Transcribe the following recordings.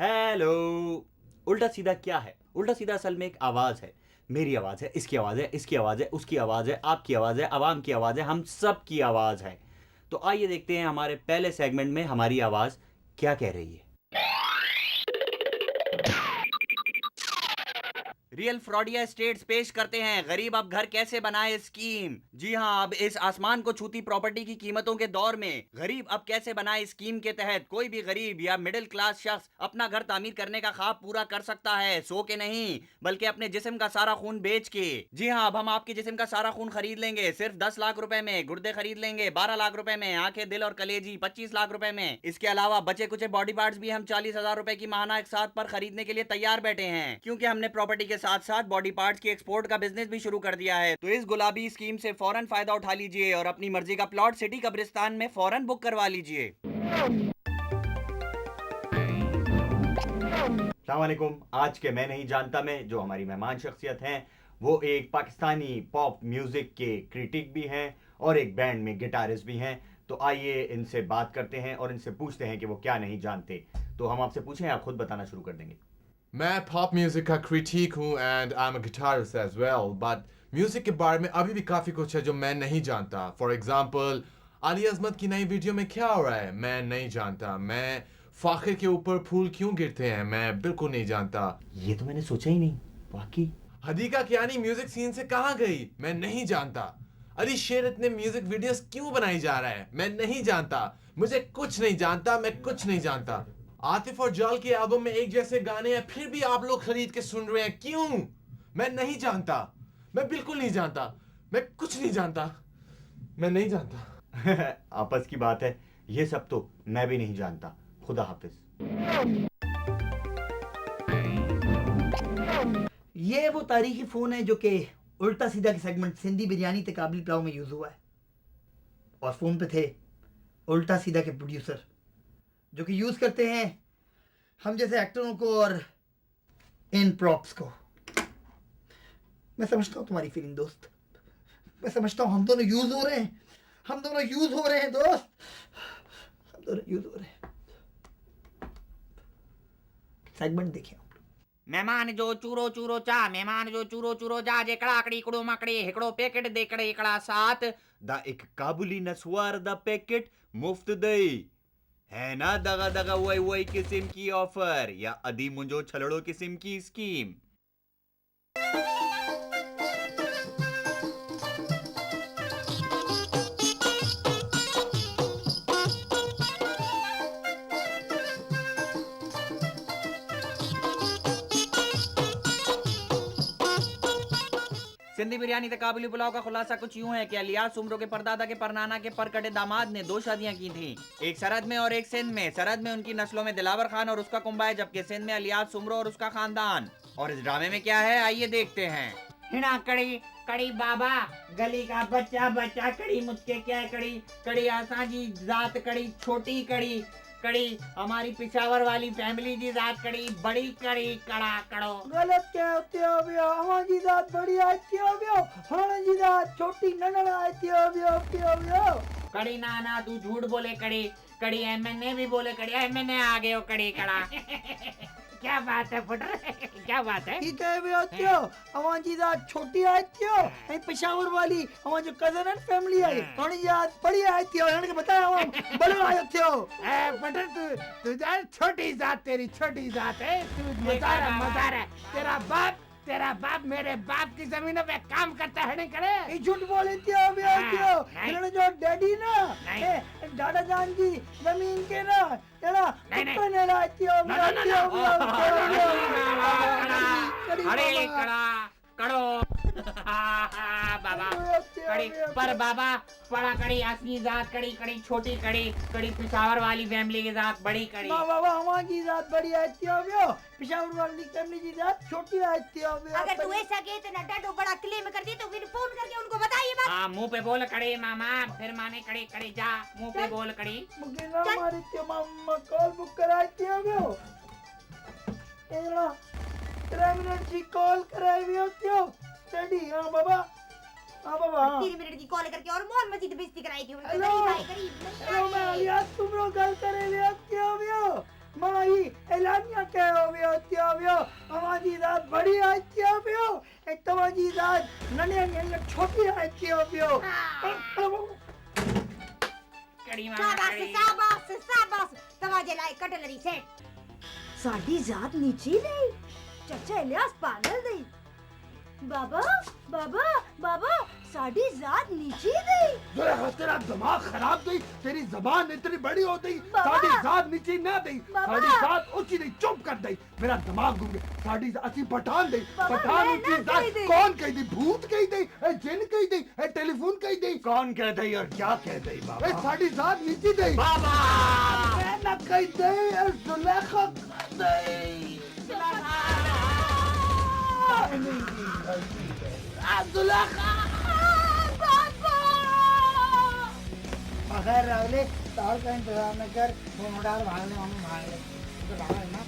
Hello. उल्टा सीधा क्या है? उल्टा सीधा असल में एक आवाज है। मेरी आवाज है, इसकी आवाज है, इसकी आवाज है, उसकी आवाज है, आपकी आवाज है, आवाम की आवाज है, हम सब की आवाज है। तो आइए देखते हैं हमारे पहले सेगमेंट में हमारी आवाज क्या कह रही है। रियल फ्रॉडिया स्टेट्स पेश करते हैं गरीब अब घर कैसे बनाए स्कीम। जी हां, अब इस आसमान को छूती प्रॉपर्टी की कीमतों के दौर में गरीब अब कैसे बनाए स्कीम के तहत कोई भी गरीब या मिडिल क्लास शख्स अपना घर तामीर करने का ख्वाब पूरा कर सकता है, सो के नहीं बल्कि अपने जिस्म का सारा खून बेच के। जी हां, अब हम आपके जिस्म का सारा खून खरीद लेंगे सिर्फ 10 लाख रुपए में, गुर्दे खरीद लेंगे 12 लाख रुपए में, आंखें, दिल और कलेजी 25 लाख रुपए में। इसके अलावा बचे कुछ बॉडी पार्ट्स भी हम 40,000 रुपए की माहाना एक साथ पर खरीदने के लिए तैयार बैठे हैं, क्योंकि हमने प्रॉपर्टी के साथ साथ बॉडी पार्ट्स की एक्सपोर्ट का बिजनेस भी शुरू कर दिया है। तो इस गुलाबी स्कीम से फौरन फायदा उठा लीजिए और अपनी मर्जी का प्लॉट सिटी कब्रिस्तान में फौरन बुक करवा लीजिए। अस्सलामुअलैकुम। आज के मैं नहीं जानता में जो हमारी मेहमान शख्सियत हैं वो एक पाकिस्तानी पॉप म्यूजिक के क्रिटिक भी हैं और एक बैंड में गिटारिस्ट भी हैं। तो आइए इनसे बात करते हैं और इनसे पूछते हैं कि वो क्या नहीं जानते। तो हम आपसे पूछें, आप खुद बताना शुरू कर देंगे। मैं पॉप म्यूजिक का क्रिटिक हूँ and I am a guitarist as well, but music के बारे में अभी भी काफ़ी कुछ है जो मैं नहीं जानता। फॉर एग्जांपल, अली अजमत की नई वीडियो में क्या हो रहा है मैं नहीं जानता। मैं फाखिर के ऊपर फूल क्यों गिरते हैं मैं बिल्कुल नहीं जानता। ये तो मैंने सोचा ही नहीं वाकई। हदीका कियानी म्यूजिक सीन से कहाँ गई मैं नहीं जानता। अली शेर इतने म्यूजिक वीडियोस क्यों बनाई जा रहा है मैं नहीं जानता। मुझे कुछ नहीं जानता, मैं कुछ नहीं जानता। आतिफ और जाल के एल्बम में एक जैसे गाने हैं फिर भी आप लोग खरीद के सुन रहे हैं क्यों? मैं नहीं जानता, मैं बिल्कुल नहीं जानता, मैं कुछ नहीं जानता, मैं नहीं जानता। आपस की बात है, ये सब तो मैं भी नहीं जानता। खुदा हाफिज। ये वो तारीखी फोन है जो कि उल्टा सीधा के सेगमेंट सिंधी बिरयानी ते काबिल पुलाव में यूज हुआ है। और फोन पे थे उल्टा सीधा के प्रोड्यूसर जो कि यूज करते हैं हम जैसे एक्टरों को और इन प्रॉप्स को। मैं समझता हूँ तुम्हारी फीलिंग दोस्त, मैं समझता हूँ हम दोनों यूज हो रहे हैं, हम दोनों यूज हो रहे हैं दोस्त, हम दोनों यूज हो रहे हैं। सेगमेंट देखिए। मेहमान जो चूरो चूरो चा, मेहमान जो चूरो चूरो जा, जेकड़ा आकड़ी कुड़ो मकड़ी हिकड़ो पैकेट देकड़े एकड़ा साथ द एक काबुली नसवार द पैकेट मुफ्त दई है ना। दगा दगा वही वही किस्म की ऑफर या अदी मुंजो छलड़ो किस्म की स्कीम। सिंधी बिरयानी ते काबुली पुलाव का खुलासा कुछ यूं है कि अलियास उमरों के परदादा के परनाना के परकटे दामाद ने 2 शादियां की थी, एक सरहद में और एक सिंध में। सरहद में उनकी नस्लों में दिलावर खान और उसका कुंबा है, जबकि सिंध में अलियास उमरों और उसका खानदान। और इस ड्रामे में क्या है आइए देखते हैं। हिना कड़ी कड़ी बाबा गली का बच्चा बच्चा कड़ी मुझके क्या कड़ी कड़ी आसा जी जात कड़ी छोटी कड़ी कड़ी हमारी पिशावर वाली फैमिली जी जात कड़ी बड़ी कड़ी कड़ा कड़ो। गलत कहते हो बियो, हमारी जात बड़ी आती हो बियो, हमारी जात छोटी ननड़ आती हो बियो। कड़ी ना तू झूठ बोले कड़ी कड़ी एमएनए भी बोले कड़ी एमएनए आ गए हो कड़ी कड़ा। क्या बात है फुटर, क्या बात है? ठीक है बियो त्यो, हमारी जात छोटी आती हो, ए पेशावर वाली हमारी जो कजन है फैमिली है, हमारी जात बड़ी आती हो, इन्होंने बताया हम बड़े आते हो। ए फुटर तू जान छोटी जात, तेरी छोटी जात है, तू मजार है। तेरा बाप मेरे बाप की जमीनों पे काम करता है नहीं करे? ये झूठ बोले त्यो बियो त्यो, इन्होंने जो डैडी ना दादा जान की जमीन के ना तेरा कुत्ते ने लाती हो अरे कड़ा कड़ो बाबा कड़ी पर बाबा बड़ा कड़ी असली जात कड़ी कड़ी छोटी कड़ी कड़ी पिशावर वाली फैमिली की जात बड़ी कड़ी। बाबा हमारी जात बड़ी आती हो बियो, पिशावर वाली फैमिली की जात छोटी आती हो बियो। अगर तू ऐसा कहते ना डाडो बड़ा क्लेम करती तो फिर फोन करके उनको बताइए बात। हाँ मुंह पे बोल कड़ी मामा, फिर माने कड़ी कड़ी जा मुंह पे बोल कड़ी। मुझे ना मारे त्यो मामा कॉल बुक कराती हो बियो, एला 3 मिनट की कॉल कराई बियो त्यो डैडी। हाँ बाबा, हाँ बाबा 3 मिनट की कॉल करके और मोहन मस्जिद बेइज्जती कराई थी। हेलो मैं अलियास तुम लोग गल करे बियो त्यो बियो, माई एलानिया के होवियो त्यावियो हमारी रात बड़ी आती होवियो एक तमाजी रात नने नने छोटी आती होवियो कड़ी मामा शाबाश कड़ी शाबाश शाबाश तवाजे लाए कटलरी सेट साडी जात नीचे नहीं चाचा इलियास पागल नहीं बाबा बाबा बाबा साडी जात नीचे नहीं जुलेखा तेरा दिमाग खराब गई, तेरी जबान इतनी बड़ी हो गई, बाबा। साड़ी जात नीचे ना दी, बाबा। साड़ी जात ऊंची नहीं, चुप कर दई, मेरा दिमाग घूम गया, साड़ी असी पठान दई, बाबा, पठान मैं ऊंची ना जात, कही दी। कौन कही दी, भूत कही दी, जिन कही दी, टेलीफोन कही दी, कौन कह दई और क्या कह दई बाबा साड़ी जात नीचे दी, बाबा मैं ना कही दी, जुलेखा कह दई, जुलेखा अगर रावले तार का इंतजार न कर फोन उठा कर भाग ले मम्मी भाग ले तो भाग ले ना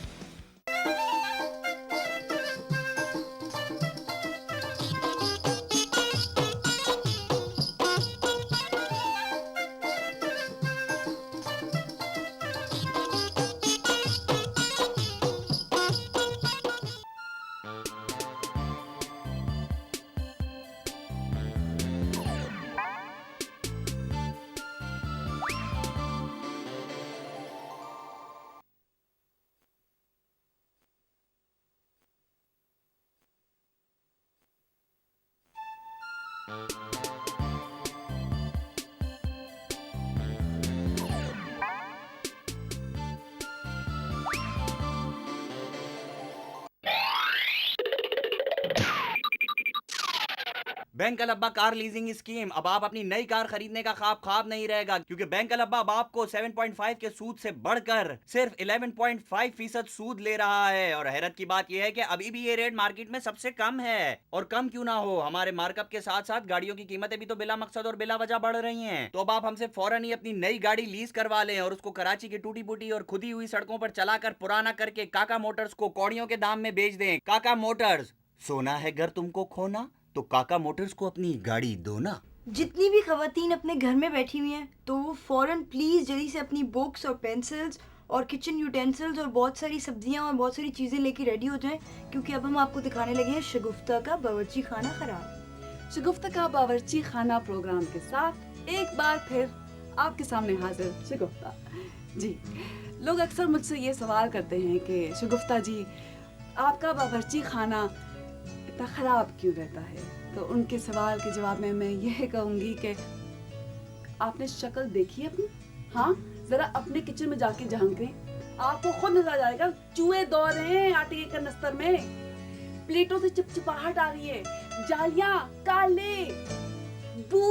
बैंक अलब्बा कार लीजिंग स्कीम। अब आप अपनी नई कार खरीदने का ख्वाब नहीं रहेगा, क्योंकि बैंक अलब्बा अब आपको 7.5 के सूद से बढ़कर सिर्फ 11.5% सूद ले रहा है। और हैरत की बात यह है कि अभी भी ये रेट मार्केट में सबसे कम है। और कम क्यों ना हो, हमारे मार्कअप के साथ साथ गाड़ियों की कीमतें भी तो बिला मकसद और बिला वजह बढ़ रही हैं। तो अब आप हमसे फौरन ही अपनी नई गाड़ी लीज करवा लें और उसको कराची की टूटी फूटी और खुदी हुई सड़कों पर चलाकर पुराना करके काका मोटर्स को कौड़ियों के दाम में बेच दें। काका मोटर्स, सोना है घर तुमको खोना तो काका मोटर्स को अपनी गाड़ी दो ना। जितनी भी खवातीन अपने घर में बैठी हुई हैं तो वो फ़ौरन प्लीज़ जल्दी से अपनी बुक्स और पेंसिल्स और किचन यूटेंसिल्स और बहुत सारी सब्जियां और बहुत सारी चीज़ें लेके रेडी हो जाएं, क्योंकि अब हम आपको दिखाने लगे हैं शगुफ्ता का बावर्ची खाना खराब। शगुफ्ता का बावर्ची खाना प्रोग्राम के साथ एक बार फिर आपके सामने हाजिर शगुफ्ता जी। लोग अक्सर मुझसे ये सवाल करते हैं कि शगुफ्ता जी, आपका बावर्ची खाना इतना ख़राब क्यों रहता है? तो उनके सवाल के जवाब में मैं यह कहूँगी कि आपने शक्ल देखी है अपनी? हाँ, ज़रा अपने किचन में जाके झांकें, आपको खुद नजर आ जाएगा चूहे दौड़ रहे हैं आटे के कनस्तर में, प्लेटों से चिपचिपाहट आ रही है, जालियां, काले, बू,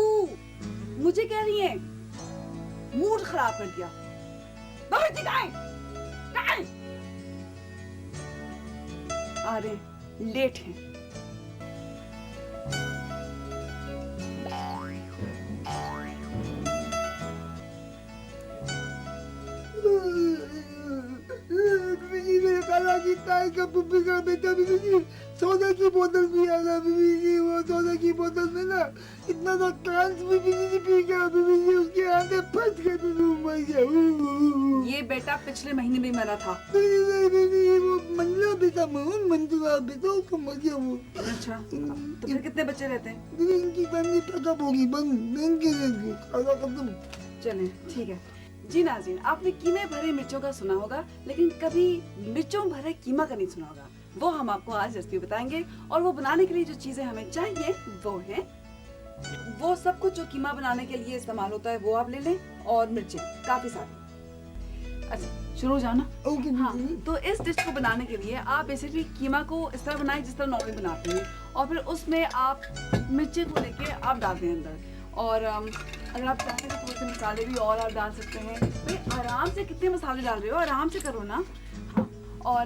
मुझे कह रही है मूड खराब कर दिया। बावर्ची कहाँ है? आ रहे, लेट हैं। मेरे काला जी ताई का पुप्पी का बेटा बीबी जी सोडा की बोतल पिया था बीबी जी। वो सोडा की बोतल में ना इतना सा कांच बीबी जी पी गया बीबी जी, उसके आंखें फट गए बीबी, मर गया। ये बेटा पिछले महीने भी मरा था। बीबी वो मंगला बेटा मोहन मंजुला बेटा उसको मर गया वो। अच्छा, तो फिर कितने बच्चे रहते हैं? बीबी इनकी फैमिली पैकअप होगी बंद इनके खाना खत्म। चलें, ठीक है जी। नाज़रीन, आपने कीमे भरे मिर्चों का सुना होगा, लेकिन कभी मिर्चों भरे कीमा का नहीं सुना होगा। वो हम आपको आज रेसिपी बताएंगे, और वो बनाने के लिए जो चीजें हमें चाहिए वो हैं, वो सब कुछ जो कीमा बनाने के लिए इस्तेमाल होता है वो आप ले लें, और मिर्चें काफी सारी। अच्छा, शुरू हो जाओ ना। हाँ, तो इस डिश को बनाने के लिए आप बेसिकली कीमा को इस तरह बनाएं जिस तरह नॉर्मली बनाते हैं, और फिर उसमें आप मिर्चें को लेके आप डाल दें अंदर, और अगर आप चाहते हैं तो थोड़े से मसाले भी और आप डाल सकते हैं। भाई आराम से, कितने मसाले डाल रहे हो, आराम से करो ना। हाँ, और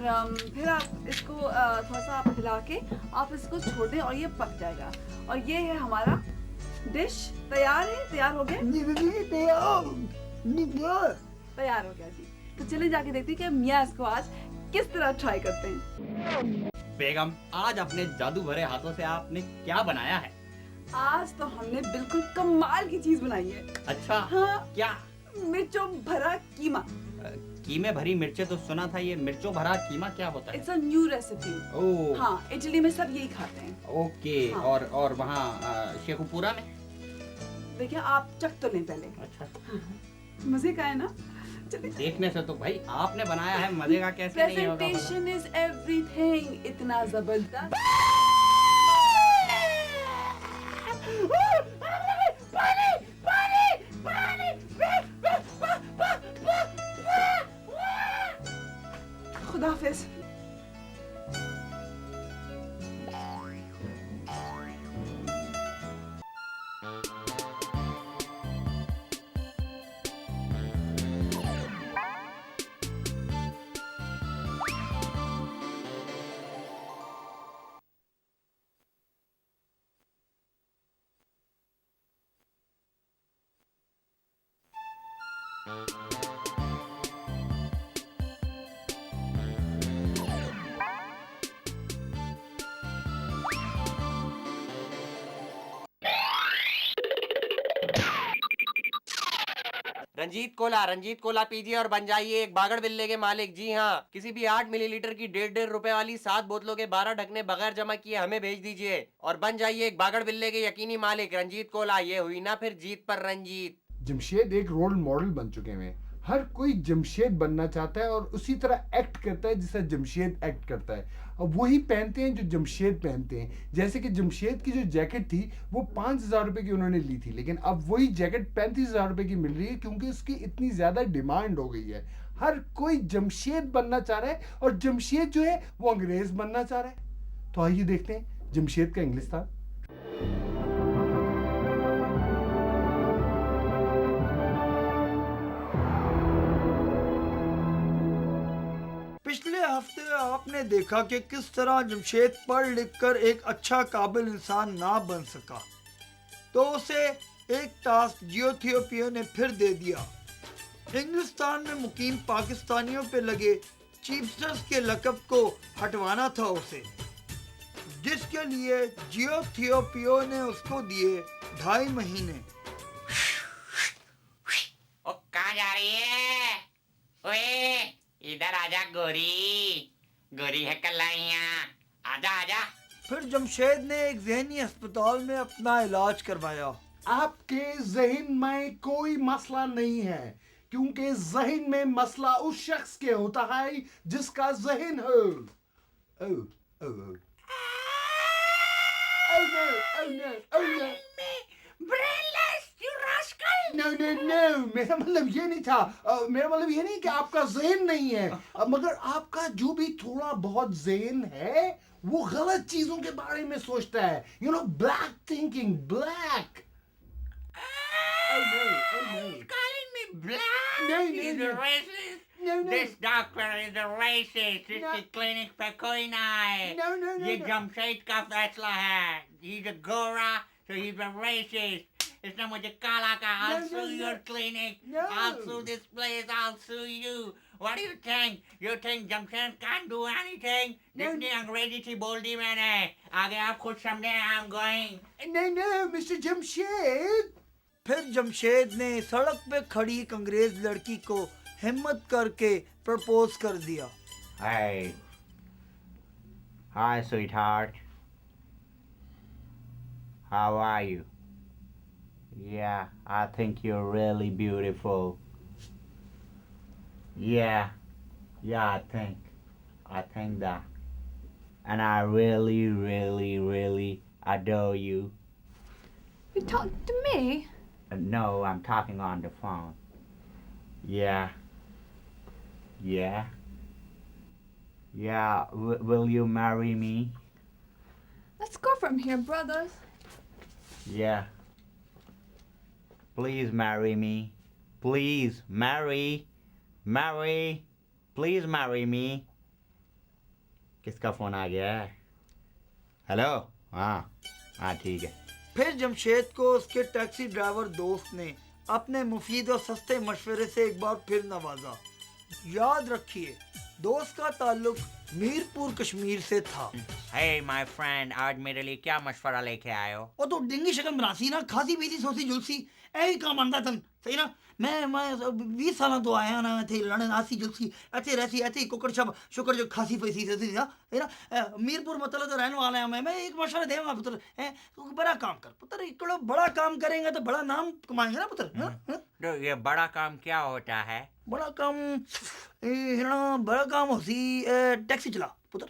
फिर आप इसको थोड़ा सा आप हिला के आप इसको छोड़ दें और ये पक जाएगा। और ये है हमारा डिश तैयार है। तैयार हो गया? तैयार हो गया जी। तो चले जाके देखते हैं कि मियाँ इसको आज किस तरह ट्राई करते हैं। बेगम, आज अपने जादू भरे हाथों से आपने क्या बनाया है? आज तो हमने बिल्कुल कमाल की चीज बनाई है। अच्छा, हाँ, क्या? मिर्चों भरा कीमा। कीमे भरी मिर्चें तो सुना था, ये मिर्चों भरा कीमा क्या होता है? It's a new recipe. Oh हाँ, इटली में सब यही खाते हैं। ओके। हाँ। और वहाँ शेखुपुरा में? देखिए, आप चख तो लें पहले। अच्छा, मजे का है ना? चलिए। देखने से तो भाई आपने बनाया है, मजे का कैसे नहीं होगा? Presentation is everything. इतना जबरदस्त। खुदाफिज। रंजीत कोला पीजिए और बन जाइए एक बागड़ बिल्ले के मालिक। जी हाँ, किसी भी 8 मिलीलीटर की 1.5 रुपए वाली 7 बोतलों के 12 ढकने बगैर जमा किए हमें भेज दीजिए और बन जाइए एक बागड़ बिल्ले के यकीनी मालिक। रंजीत कोला, ये हुई ना फिर जीत पर रंजीत। जमशेद एक रोल मॉडल बन चुके हैं। हर कोई जमशेद बनना चाहता है और उसी तरह एक्ट करता है जैसा जमशेद एक्ट करता है। अब वही पहनते हैं जो जमशेद पहनते हैं। जैसे कि जमशेद की जो जैकेट थी वो 5,000 रुपए की उन्होंने ली थी, लेकिन अब वही जैकेट 35,000 रुपए की मिल रही है क्योंकि उसकी इतनी ज्यादा डिमांड हो गई है। हर कोई जमशेद बनना चाह रहा है और जमशेद जो है वो अंग्रेज बनना चाह रहा है। तो आइए देखते हैं जमशेद का इंग्लिस्तान। पिछले हफ्ते आपने देखा कि किस तरह जमशेद पढ़ लिख कर एक अच्छा काबिल इंसान ना बन सका, तो उसे एक टास्क जियोथियोपियो ने फिर दे दिया। इंग्लिस्तान में मुकीम पाकिस्तानियों पे लगे चीफस्टर्स के लक़ब को हटवाना था उसे, जिसके लिए जियोथियोपियो ने उसको दिए 2.5 महीने। ओ, कहाँ जा रही है? ओए, इधर आजा गोरी। गोरी है कलाइया, आजा आजा। फिर जमशेद ने एक ज़हनी अस्पताल में अपना इलाज करवाया। आपके जहन में कोई मसला नहीं है, क्योंकि जहन में मसला उस शख्स के होता है जिसका जहन हो। Oh, oh, oh. Oh no, oh no, oh no. No, no, no. मेरा मतलब ये नहीं था। मेरा मतलब ये नहीं कि आपका ज़हन नहीं है, मगर आपका जो भी थोड़ा बहुत ज़हन है वो गलत चीजों के बारे में सोचता है। You know, black thinking, black. Oh no, oh no. He's calling me black. No, no, He's no. a racist. No, no. This doctor is a racist. No. इसकी क्लिनिक पे कोई ना है। No, no, no, ये no. Jamshed का फैसला है। He's a Gora, so he's a racist. इसने मुझे काला कहा। I'll No, sue no, your no. clinic. No. I'll sue this place. I'll sue you. What do you think? You think Jamshed can't do anything? No. जितनी अंग्रेजी थी बोल दी मैंने। आगे आप खुद समझे। I'm going. No, no, Mr. Jamshed. फिर जमशेद ने सड़क पे खड़ी एक अंग्रेज लड़की को हिम्मत करके प्रपोज कर दिया। Hey. Hi, sweetheart. How are you? Yeah, I think you're really beautiful. Yeah, I think that. And I really adore you. You talk to me? No, I'm talking on the phone. Yeah. Will you marry me? Let's go from here, brothers. Yeah. Please marry me. Please marry. Please marry me. किसका phone आ गया है? Hello? हाँ ठीक है। फिर जमशेद को उसके taxi driver दोस्त ने अपने मुफीद और सस्ते मशवरे से एक बार फिर नवाजा। याद रखिए, दोस्त का ताल्लुक मीरपुर कश्मीर से था। हे माय फ्रेंड, आज मेरे लिए क्या मशवरा लेके आए हो? और तो डिंगी शक्ल बनासी ना, खासी पीसी सोसी जुलसी ऐ काम आंदा तन, सही ना। मैं 20 साल तो आया ना थे लड़न आसी जुलसी अच्छे रहसी ऐसे कुकड़ शब शुक्र जो खासी फैसी से ना, है ना। मीरपुर मतलब तो रहने वाला है मैं एक मशवरा देवांगा पुत्र, है तू बड़ा काम कर पुत्र, इकड़ो बड़ा काम करेंगे तो बड़ा नाम कमाएंगे ना पुत्र, है ना। तो ये बड़ा काम क्या होता है? बड़ा काम बड़ा काम होसी टैक्सी चला पुत्र।